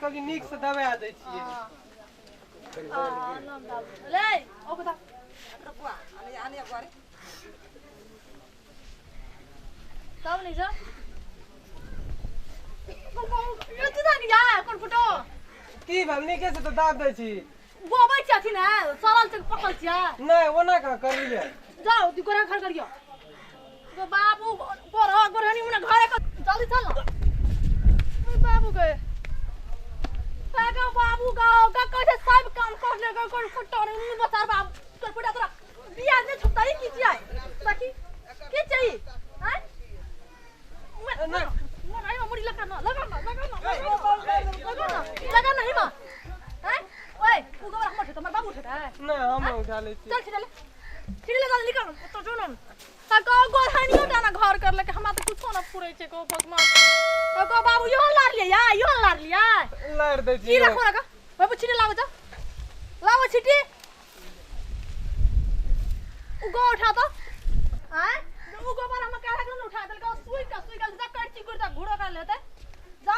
कभी नीक से दबा दै छियै नाम डाल ले ओ बता रखवा आने आने अगवारे सब नहीं जा ये तू जानी या कोन फोटो की हमनी के से तो दाब दै छी गोबै छथि ना सरल से पकल छिया नहीं ओना का करिए जाओ तू गोरा खड़ करियो तो बाबू गोरहनी मुना घरे का जल्दी चल ना बाबू गए का बाबू गाओ का कैसे सब काम कर ले कोन फोटो नहीं बता बाबू तोर फोटो तोरा बियाह ने छुपता ही की चाहिए बाकी की चाहिए हैं ना वो नहीं मुड़ी लगा ना नहीं मां हैं ओए तू गोरा हम उठे बाबू उठे है ना हम उठा ले छी चल छिड़ले चल निकल तो जो न का गोरहनी उठा ना घर कर लेके हमरा तो कुछ ना पुरै छे को भगवान तो बाबू यो लार लिया यो लार लिया लार दै छी की रखो रखा बाबू छिटे लाओ जा लाओ छिटे उगो उठा तो हैं उगो पर हम का रखन उठा दल का सुई का जा करची गुरदा घुड़ो का लेते जा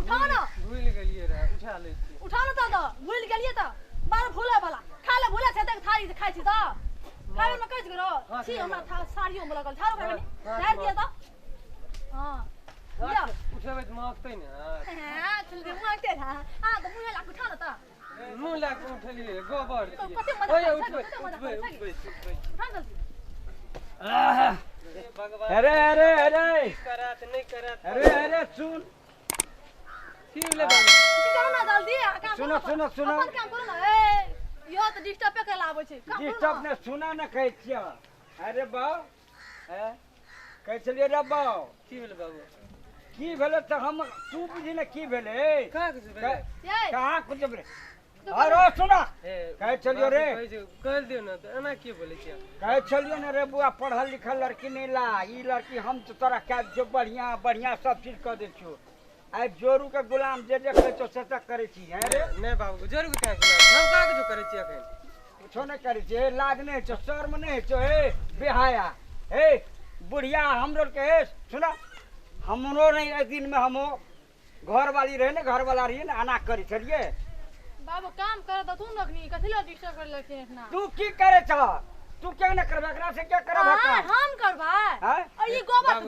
उठा ना भूल गेलिए रे उठा ले छी उठा ना तो भूल गेलिए तो बार भूले वाला खा ले भूले छे तक थारी से खाइ छी तो खावे में कइस करो छी हमरा था साड़ियों में लगल थारो खावे डाल दिया तो हां या उठेबै त मांगतै ने हां चल दे मांगते था हां तो मुंह ला उठा ना तो मुंह ला के उठलिए गोबर कते मजा ओए उठबै उठा जल्दी अरे अरे अरे करत नहीं करत अरे सुन की ले बाबू करो ना जल्दी काम सुनो अपन काम करो ना ए यो तो डिस्टर्ब पे कला आबै छै डिस्टर्ब ने सुना न कहै छियै अरे बाऊ हैं कहै छलिए रे बाऊ की भेल बाबू की भेलै त हम तू बुझी न की भेलै का कुछ भेल कहां कुछ भेलै अरे सुना कहै छलियो रे कह दियो ना तो एना की बोले छियै कहै छलियो न रे बुआ पढ़ल लिखल लड़की नहीं ला ई लड़की हम तो तोरा कै जो बढ़िया सब चीज क दै छियो आई जोरू के गुलाम जे कहै छो से तक करै छी हैं रे नहीं बाबू जरूर क्या हम का जो करे छी अखन कुछो नहीं करै छी लाज नहीं छो शर्म नहीं छो हे बेहाया हे बुढ़िया हमरो के सुना हमरो नहीं एक दिन में हम घर वाली रहे ने घर वाला रही ने आना करी छलिए बाबू काम कर तो तू नखनी कथिला डिस्टर्ब कर लखे इतना तू की करे छ तू क्या न करबे एकरा से क्या करबे हम करबा हैं और ये गोबर